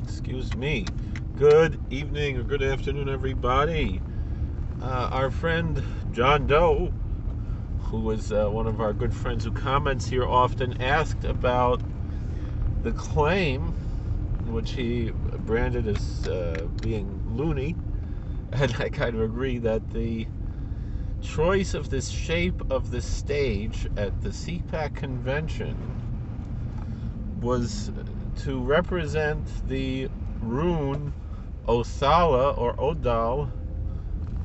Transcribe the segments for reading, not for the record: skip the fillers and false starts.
Excuse me. Good evening or good afternoon, everybody. Our friend John Doe, who is one of our good friends who comments here often, asked about the claim, which he branded as being loony, and I kind of agree that the choice of this shape of the stage at the CPAC convention was to represent the rune othala or odal,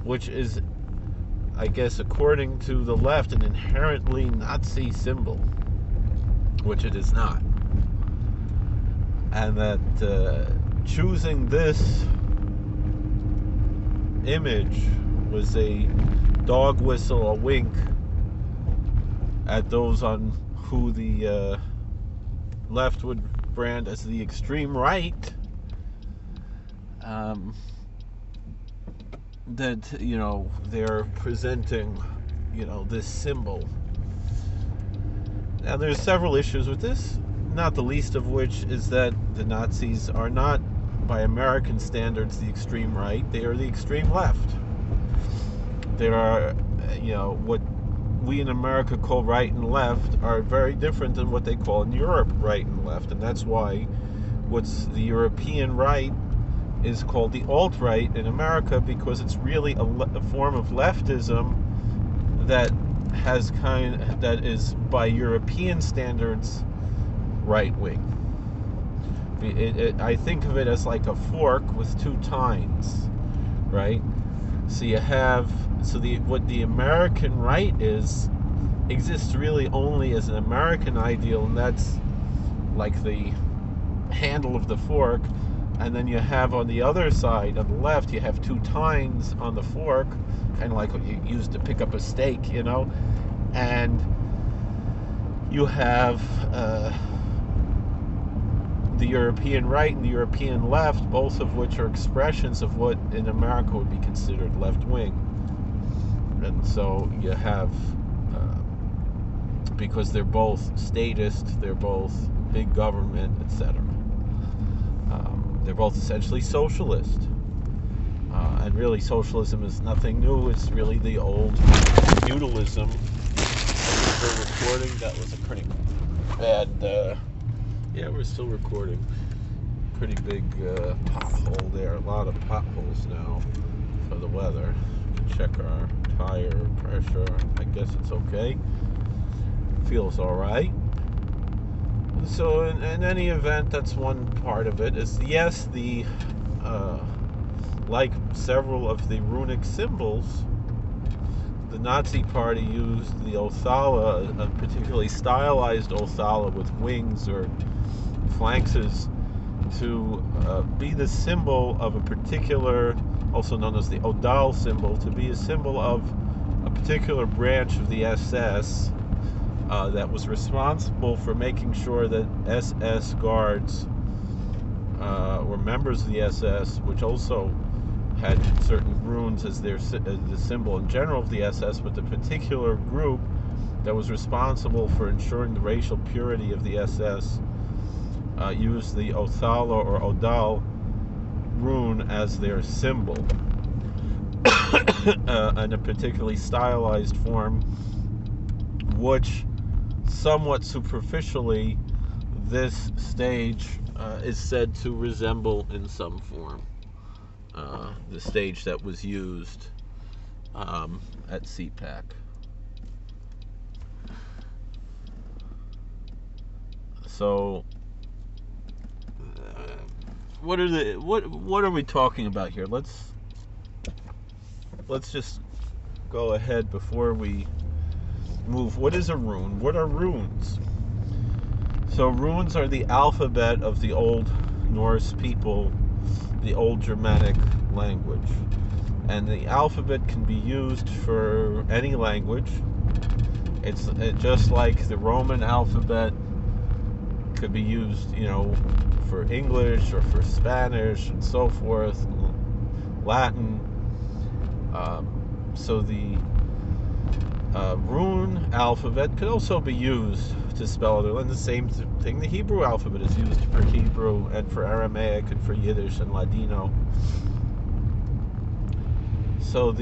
which is, I guess, according to the left, an inherently Nazi symbol, which it is not. And that choosing this image was a dog whistle, a wink at those on who the left would brand as the extreme right. That they're presenting this symbol. Now there's several issues with this, not the least of which is that the Nazis are not, by American standards, the extreme right. They are the extreme left. There are what we in America call right and left are very different than what they call in Europe right and left, and that's why what's the European right is called the alt-right in America, because it's really a form of leftism that that is, by European standards, right-wing. I think of it as like a fork with two tines, right? So you have what the American right exists really only as an American ideal, and that's like the handle of the fork. And then you have on the other side, on the left, you have two tines on the fork, kind of like what you use to pick up a steak, and you have the European right and the European left, both of which are expressions of what in America would be considered left-wing. And so you have, because they're both statist, they're both big government, etc. They're both essentially socialist. And really, socialism is nothing new. It's really the old feudalism. Are we still recording? That was a pretty bad... yeah, we're still recording. Pretty big pothole there. A lot of potholes now for the weather. Check our tire pressure. I guess it's okay. Feels all right. So in any event, that's one part of it. Is yes, the like several of the runic symbols, the Nazi Party used the othala, a particularly stylized othala with wings or phalanxes, to be the symbol of a particular, also known as the odal symbol, to be a symbol of a particular branch of the SS that was responsible for making sure that SS guards were members of the SS, which also had certain runes as the symbol in general of the SS, but the particular group that was responsible for ensuring the racial purity of the SS used the othala or odal rune as their symbol in a particularly stylized form, which somewhat superficially this stage is said to resemble in some form the stage that was used at CPAC. So what are we talking about here? Let's just go ahead before we move. What is a rune? What are runes? So runes are the alphabet of the Old Norse people, the Old Germanic language. And the alphabet can be used for any language. It's just like the Roman alphabet could be used, for English or for Spanish and so forth, Latin. So the Rune alphabet could also be used to spell other languages. The same thing the Hebrew alphabet is used for Hebrew and for Aramaic and for Yiddish and Ladino. So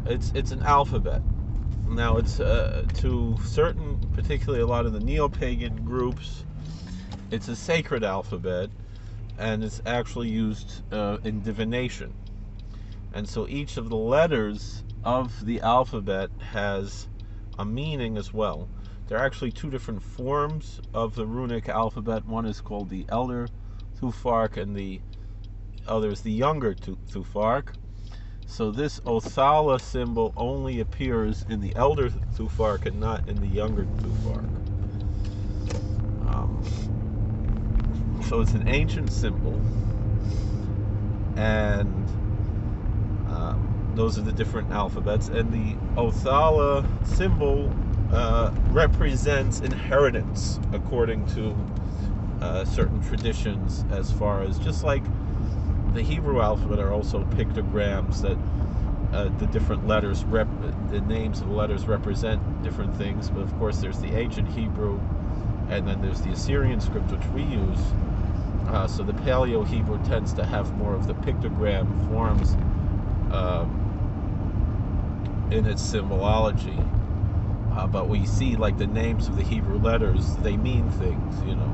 it's an alphabet. Now it's to certain, particularly a lot of the neo-pagan groups, it's a sacred alphabet, and it's actually used in divination. And so each of the letters of the alphabet has a meaning as well. There are actually two different forms of the runic alphabet. One is called the elder Thufark, and the other is the younger Thufark. So this othala symbol only appears in the elder Thufark and not in the younger Thufark. So it's an ancient symbol, and those are the different alphabets. And the othala symbol represents inheritance according to certain traditions, as far as, just like the Hebrew alphabet are also pictograms that the different letters, the names of the letters represent different things. But of course there's the ancient Hebrew, and then there's the Assyrian script, which we use. So the Paleo Hebrew tends to have more of the pictogram forms in its symbolology. But we see, like, the names of the Hebrew letters, they mean things, you know.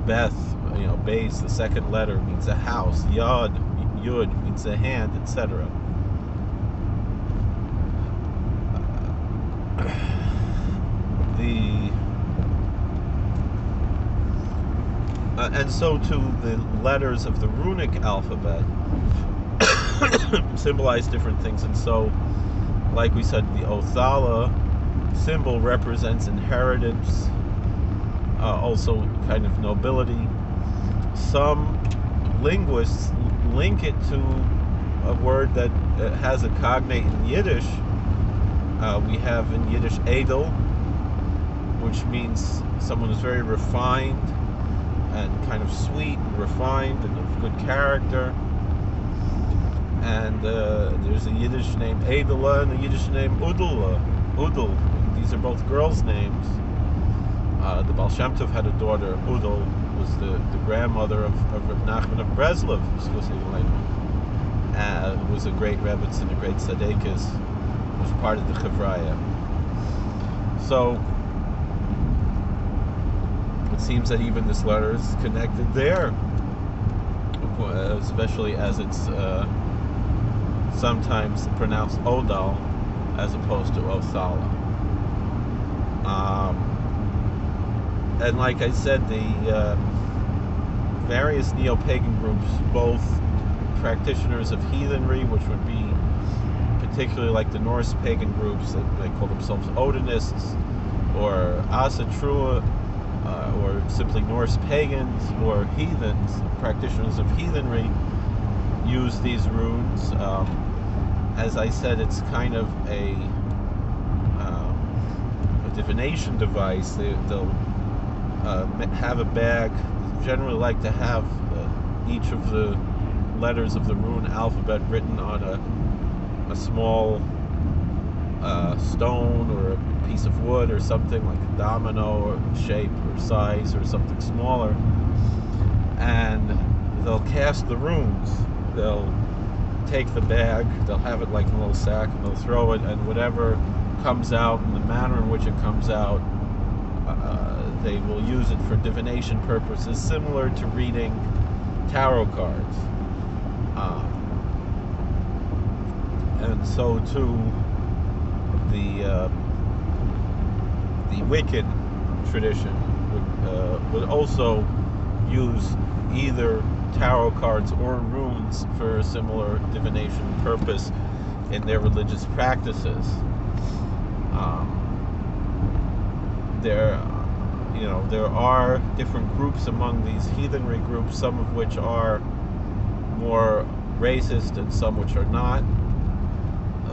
Beth, you know, Beis, the second letter means a house. Yod, Yud means a hand, etc. And so too the letters of the runic alphabet symbolize different things. And so, like we said, the othala symbol represents inheritance, also kind of nobility. Some linguists link it to a word that has a cognate in Yiddish. We have in Yiddish edel, which means someone who's very refined and kind of sweet and refined and of good character. And there's a Yiddish name Edela and a Yiddish name Udala. Udal. These are both girls' names. The Baal Shem Tov had a daughter, Udal, was the grandmother of Reb Nachman of Breslov, who was a great Rebbetzin and a great Tzaddikus, was part of the Chevraya. So it seems that even this letter is connected there, especially as it's sometimes pronounced Odal as opposed to Othala. And like I said, the various neo-pagan groups, both practitioners of heathenry, which would be particularly like the Norse pagan groups that they call themselves Odinists, or Asatrua, or simply Norse pagans, or heathens, practitioners of heathenry, use these runes. As I said, it's kind of a divination device. They'll have a bag, generally like to have each of the letters of the rune alphabet written on a small stone or a piece of wood or something, like a domino or shape or size or something smaller, and they'll cast the runes. They'll take the bag, they'll have it like in a little sack, and they'll throw it, and whatever comes out and the manner in which it comes out, they will use it for divination purposes, similar to reading tarot cards. And so too, the Wiccan tradition would also use either tarot cards or runes for a similar divination purpose in their religious practices. There are different groups among these heathenry groups, some of which are more racist and some which are not,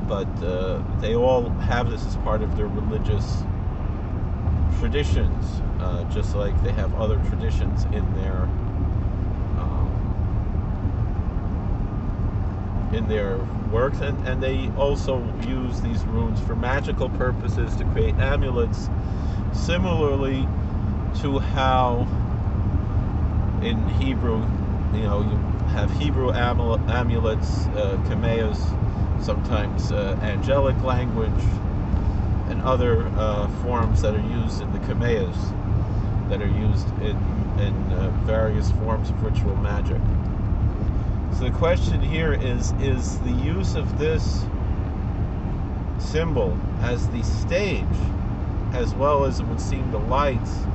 but they all have this as part of their religious traditions, just like they have other traditions in their in their works, and they also use these runes for magical purposes to create amulets, similarly to how in Hebrew, you have Hebrew amulets, kameas, sometimes angelic language, and other forms that are used in the kameas, that are used in various forms of ritual magic. So the question here is the use of this symbol as the stage, as well as it would seem the lights,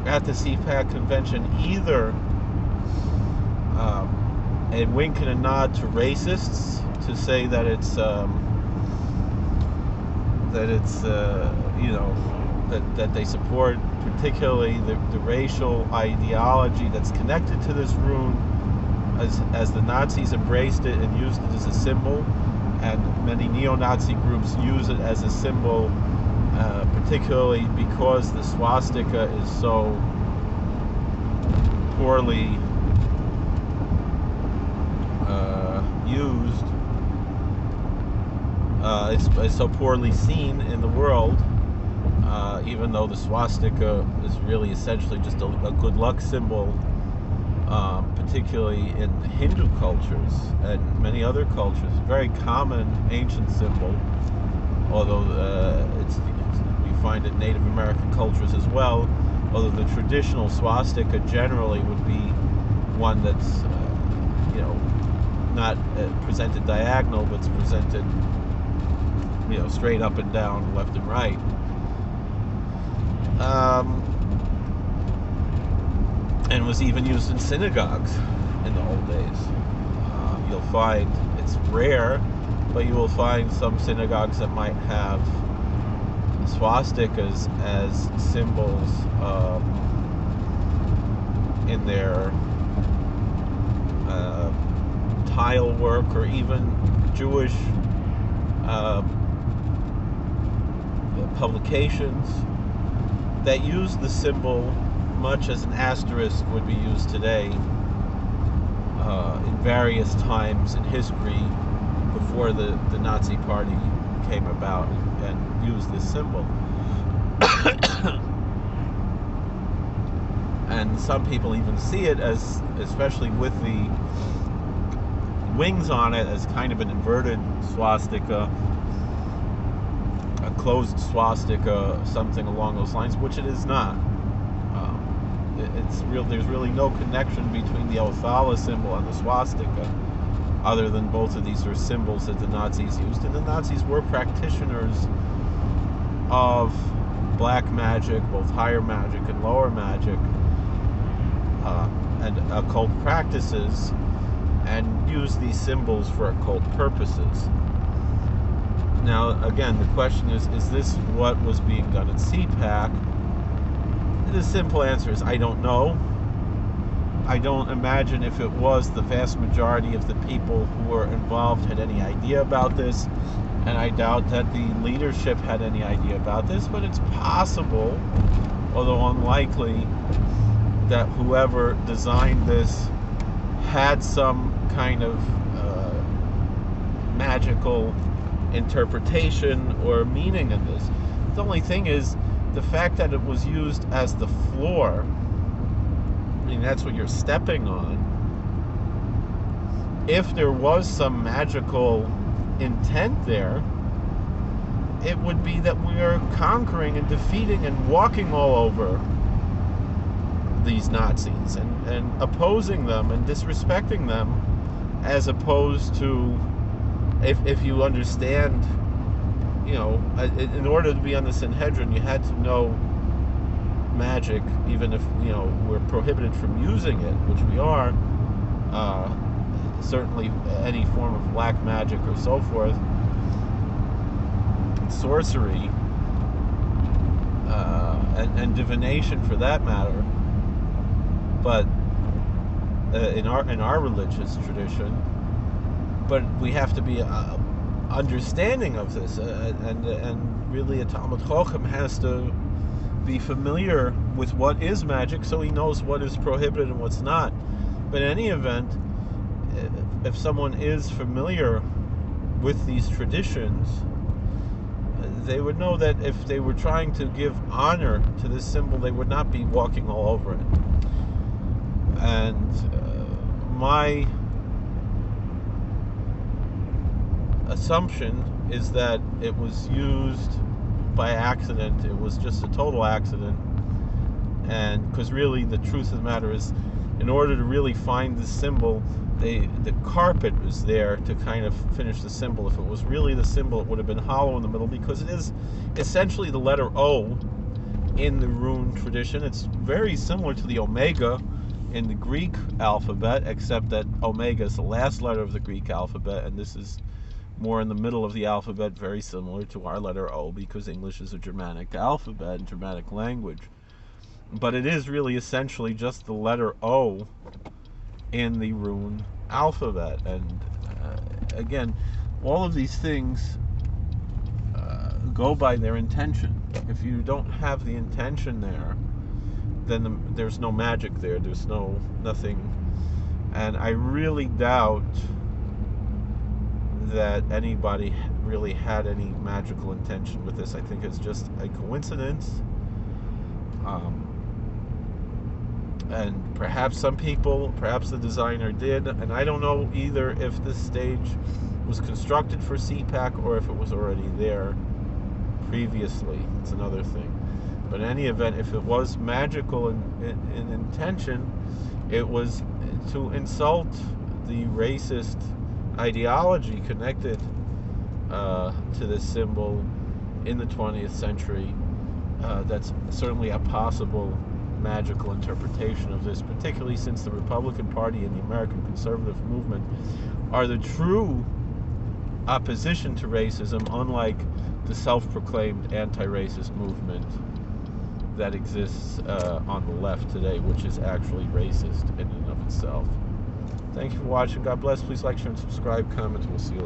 at the CPAC convention, either a wink and a nod to racists, to say that it's that they support particularly the racial ideology that's connected to this rune, as the Nazis embraced it and used it as a symbol, and many neo-Nazi groups use it as a symbol, particularly because the swastika is so poorly used, it's so poorly seen in the world, even though the swastika is really essentially just a good luck symbol, particularly in Hindu cultures and many other cultures. Very common ancient symbol, although we find it in Native American cultures as well, although the traditional swastika generally would be one that's not presented diagonal, but it's presented straight up and down, left and right. And was even used in synagogues in the old days. You'll find, it's rare, but you will find some synagogues that might have swastikas as symbols in their tile work, or even Jewish publications that use the symbol much as an asterisk would be used today in various times in history before the Nazi Party came about and used this symbol. And some people even see it as, especially with the wings on it, as kind of an inverted swastika, a closed swastika, something along those lines, which it is not. There's really no connection between the othala symbol and the swastika, other than both of these are symbols that the Nazis used, and the Nazis were practitioners of black magic, both higher magic and lower magic, and occult practices, and used these symbols for occult purposes. Now, again, the question is this what was being done at CPAC? The simple answer is I don't know. I don't imagine if it was the vast majority of the people who were involved had any idea about this, and I doubt that the leadership had any idea about this, but it's possible, although unlikely, that whoever designed this had some kind of magical interpretation or meaning in this. The only thing is the fact that it was used as the floor. I mean, that's what you're stepping on. If there was some magical intent there, it would be that we are conquering and defeating and walking all over these Nazis and opposing them and disrespecting them, as opposed to, if you understand, in order to be on the Sanhedrin, you had to know magic, even if we're prohibited from using it, which we are. Certainly any form of black magic or so forth, sorcery, and divination for that matter. But in our religious tradition, but we have to be understanding of this, and really a Talmud Chochem has to be familiar with what is magic, so he knows what is prohibited and what's not. But in any event, if someone is familiar with these traditions, they would know that if they were trying to give honor to this symbol, they would not be walking all over it. And my assumption is that it was used by accident. It was just a total accident. And because really the truth of the matter is, in order to really find the symbol, the carpet was there to kind of finish the symbol. If it was really the symbol, it would have been hollow in the middle, because it is essentially the letter O in the rune tradition. It's very similar to the omega in the Greek alphabet, except that omega is the last letter of the Greek alphabet, and this is more in the middle of the alphabet, very similar to our letter O, because English is a Germanic alphabet and Germanic language. But it is really essentially just the letter O in the rune alphabet. And again, all of these things go by their intention. If you don't have the intention there, then there's no magic there. There's nothing. And I really doubt that anybody really had any magical intention with this. I think it's just a coincidence. And perhaps some people, perhaps the designer did, and I don't know either if this stage was constructed for CPAC or if it was already there previously. It's another thing. But in any event, if it was magical in intention, it was to insult the racist ideology connected to this symbol in the 20th century. That's certainly a possible magical interpretation of this, particularly since the Republican Party and the American conservative movement are the true opposition to racism, unlike the self-proclaimed anti-racist movement that exists on the left today, which is actually racist in and of itself. Thank you for watching. God bless. Please like, share, and subscribe. Comment. We'll see you later.